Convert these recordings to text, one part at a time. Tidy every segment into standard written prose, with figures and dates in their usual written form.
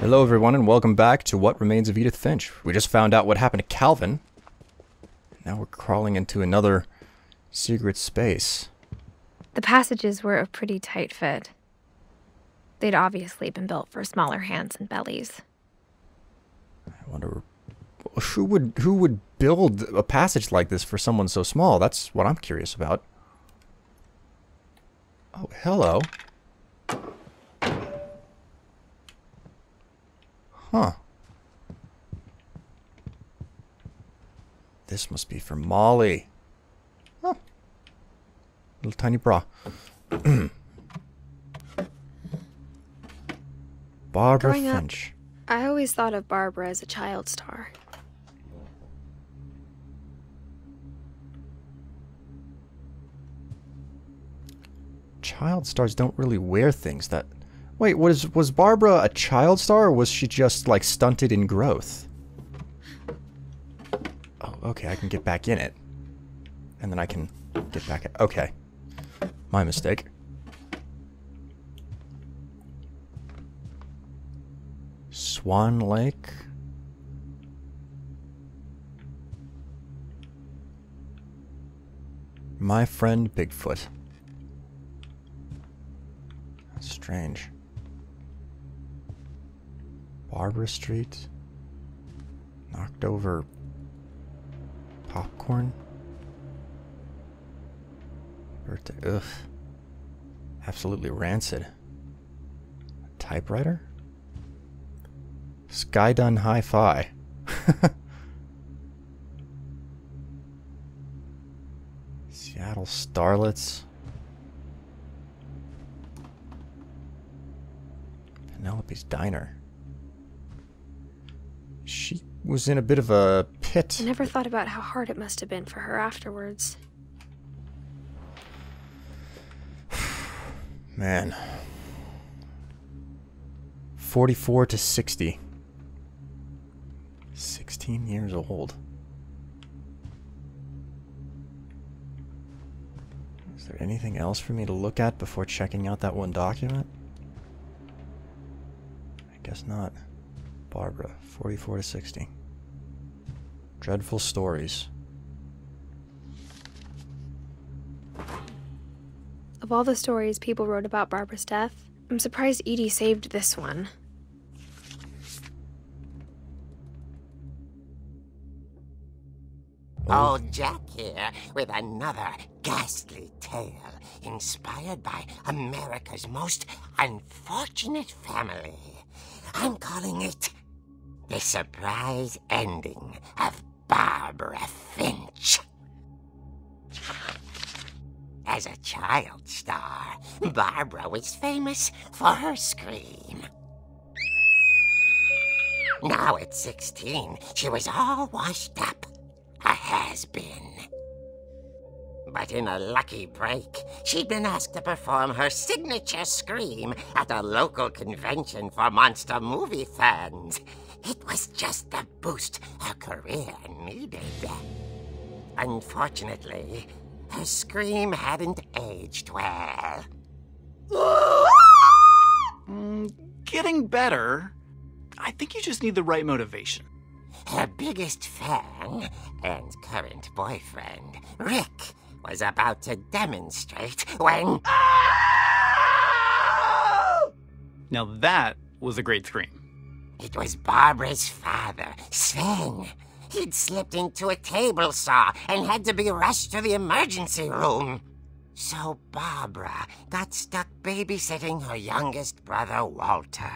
Hello everyone and welcome back to What Remains of Edith Finch. We just found out what happened to Calvin. Now we're crawling into another secret space. The passages were a pretty tight fit. They'd obviously been built for smaller hands and bellies. I wonder who would build a passage like this for someone so small? That's what I'm curious about. Oh, hello. Huh. This must be for Molly. Oh. Little tiny bra. Barbara Growing Finch. up, I always thought of Barbara as a child star. Child stars don't really wear things that... Wait, was Barbara a child star, or was she just, like, stunted in growth? Oh, okay, I can get back in it. And then I can get back... Okay. My mistake. Swan Lake. My friend Bigfoot. That's strange. Barbara Street. Knocked over popcorn. Birthday. Ugh. Absolutely rancid. A typewriter? Skydun Hi-Fi. Seattle Starlets. Penelope's Diner. She was in a bit of a pit. I never thought about how hard it must have been for her afterwards. Man. 44 to 60. 16 years old. Is there anything else for me to look at before checking out that one document? I guess not. Barbara, 44 to 60. Dreadful stories. Of all the stories people wrote about Barbara's death, I'm surprised Edie saved this one. Old Jack here with another ghastly tale inspired by America's most unfortunate family. I'm calling it The Surprise Ending of Barbara Finch. As a child star, Barbara was famous for her scream. Now at 16, she was all washed up. A has-been. But in a lucky break, she'd been asked to perform her signature scream at a local convention for monster movie fans. It was just the boost her career needed. Unfortunately, her scream hadn't aged well. Getting better. I think you just need the right motivation. Her biggest fan and current boyfriend, Rick, was about to demonstrate when... Now that was a great scream. It was Barbara's father, Sven. He'd slipped into a table saw and had to be rushed to the emergency room. So Barbara got stuck babysitting her youngest brother, Walter.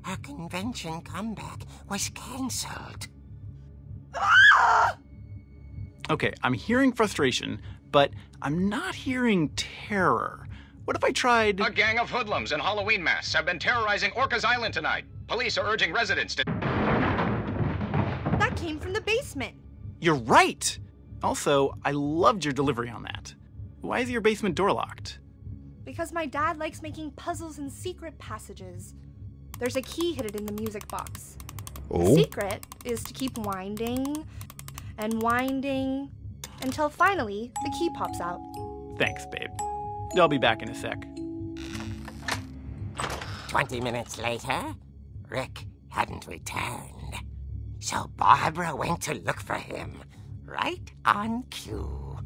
Her convention comeback was cancelled. Okay, I'm hearing frustration, but I'm not hearing terror. What if I tried... A gang of hoodlums in Halloween masks have been terrorizing Orcas Island tonight. Police are urging residents to... That came from the basement. You're right! Also, I loved your delivery on that. Why is your basement door locked? Because my dad likes making puzzles and secret passages. There's a key hidden in the music box. Oh? The secret is to keep winding and winding until finally the key pops out. Thanks, babe. I'll be back in a sec. 20 minutes later, Rick hadn't returned. So Barbara went to look for him, right on cue.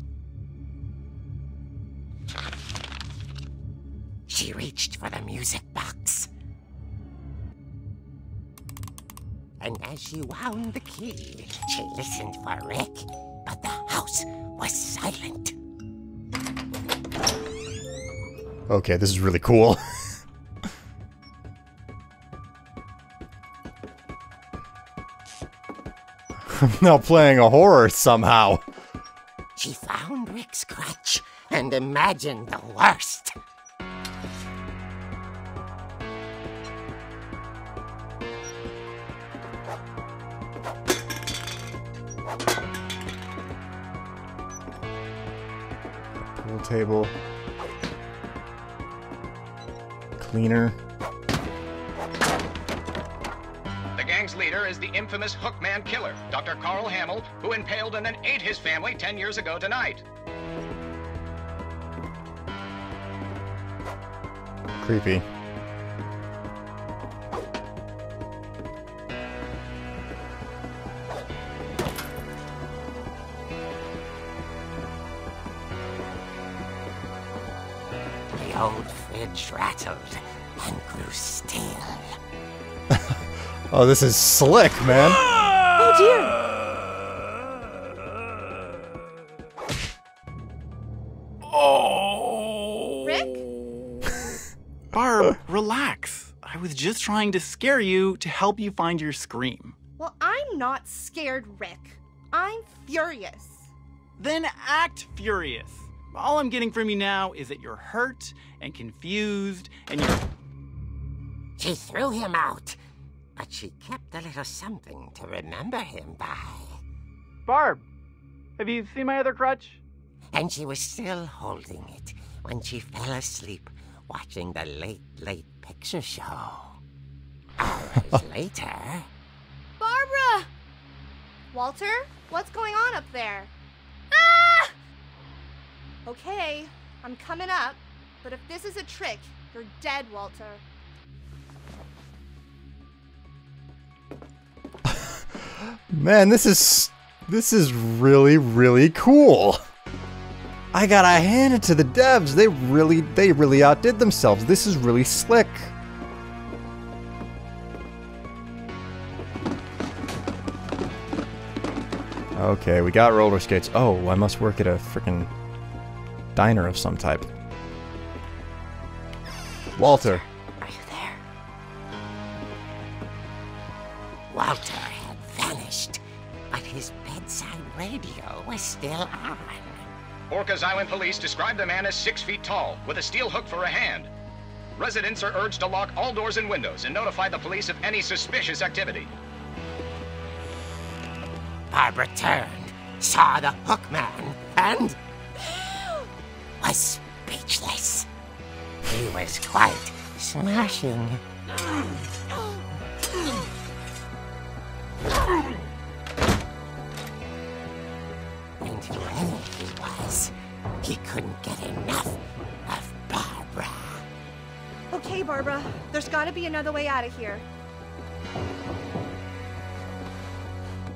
She reached for the music box. And as she wound the key, she listened for Rick, but the house was silent. Okay, this is really cool. I'm now playing a horror somehow. She found Rick's crutch and imagined the worst. Pool table. Cleaner. The gang's leader is the infamous Hookman killer, Dr. Carl Hamill, who impaled and then ate his family 10 years ago tonight. Creepy. The old fridge rattled and grew still. Oh, this is slick, man. Oh dear! Oh! Rick? Barb, relax. I was just trying to scare you to help you find your scream. Well, I'm not scared, Rick. I'm furious. Then act furious. All I'm getting from you now is that you're hurt and confused and you're... She threw him out, but she kept a little something to remember him by. Barb, have you seen my other crutch? And she was still holding it when she fell asleep watching the late picture show. Hours later... Barbara! Walter, what's going on up there? Ah! Okay, I'm coming up, but if this is a trick, you're dead, Walter. Man, this is really, really cool. I gotta hand it to the devs. They really outdid themselves. This is really slick. Okay, we got roller skates. Oh, I must work at a freaking diner of some type. Walter. Are you there? Walter had vanished, but his bedside radio was still on. Orcas Island police describe the man as 6 feet tall, with a steel hook for a hand. Residents are urged to lock all doors and windows and notify the police of any suspicious activity. Barbara turned, saw the hookman, and was speechless. He was quite smashing. And whoever he was, he couldn't get enough of Barbara. Okay, Barbara, there's gotta be another way out of here.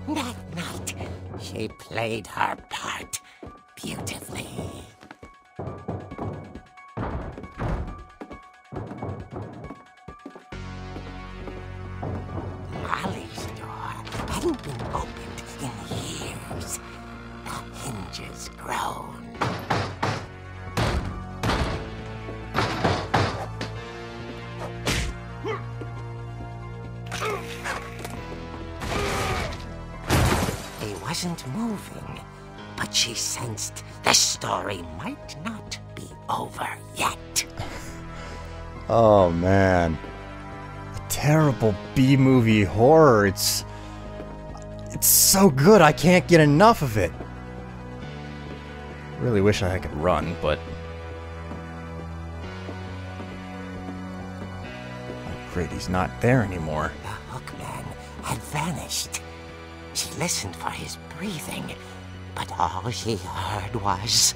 That night, she played her part beautifully. Molly's door hadn't been opened in years. The hinges groaned. He wasn't moving, but she sensed the story might not be over yet. Oh man. A terrible B-movie horror. It's so good. I can't get enough of it. Really wish I could run, but oh, great, he's not there anymore. The hookman had vanished. She listened for his breathing, but all she heard was...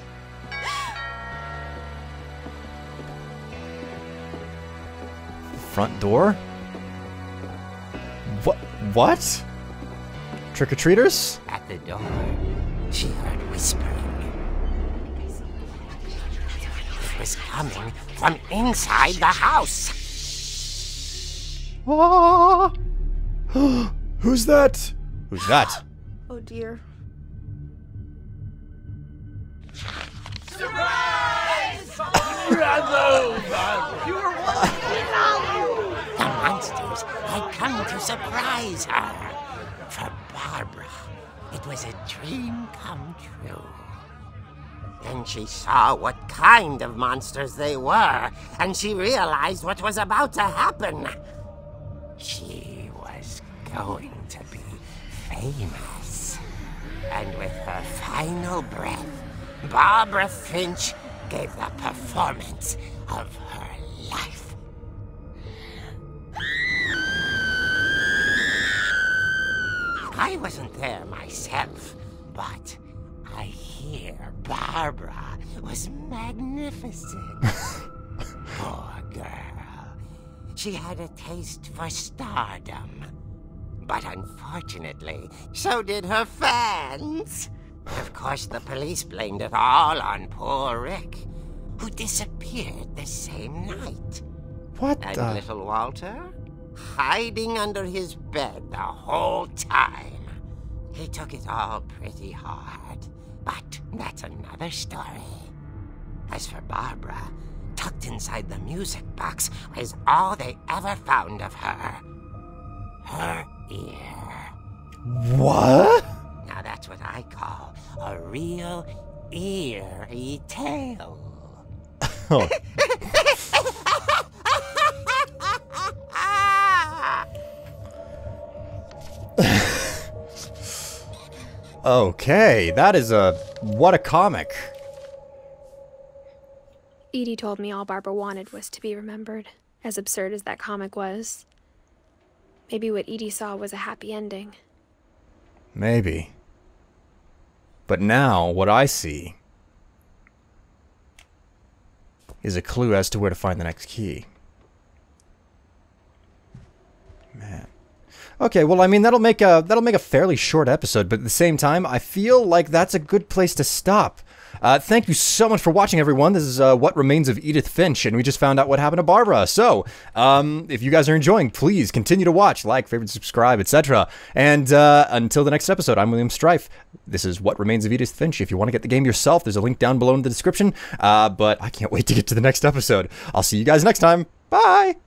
Front door? What? Trick-or-treaters? At the door, she heard whispering. It was coming from inside the house. Ah! Who's that? Who's that? Oh dear. The monsters had come to surprise her. For Barbara, it was a dream come true. Then she saw what kind of monsters they were, and she realized what was about to happen. She was going to be famous. And with her final breath, Barbara Finch gave the performance of her life. I wasn't there myself, but I hear Barbara was magnificent. Poor girl. She had a taste for stardom. But unfortunately, so did her fans. Of course, the police blamed it all on poor Rick, who disappeared the same night. What And the? little Walter? Hiding under his bed the whole time. He took it all pretty hard, but that's another story. As for Barbara, tucked inside the music box was all they ever found of her. Her ear. What? Now that's what I call a real eerie tale. Oh. Okay, that is what a comic. Edie told me all Barbara wanted was to be remembered, as absurd as that comic was. Maybe what Edie saw was a happy ending. Maybe. But now, what I see is a clue as to where to find the next key. Man. Okay, well, I mean, that'll make a fairly short episode, but at the same time, I feel like that's a good place to stop. Thank you so much for watching, everyone. This is What Remains of Edith Finch, and we just found out what happened to Barbara. So, if you guys are enjoying, please continue to watch, like, favorite, subscribe, etc. And until the next episode, I'm William Strife. This is What Remains of Edith Finch. If you want to get the game yourself, there's a link down below in the description. But I can't wait to get to the next episode. I'll see you guys next time. Bye!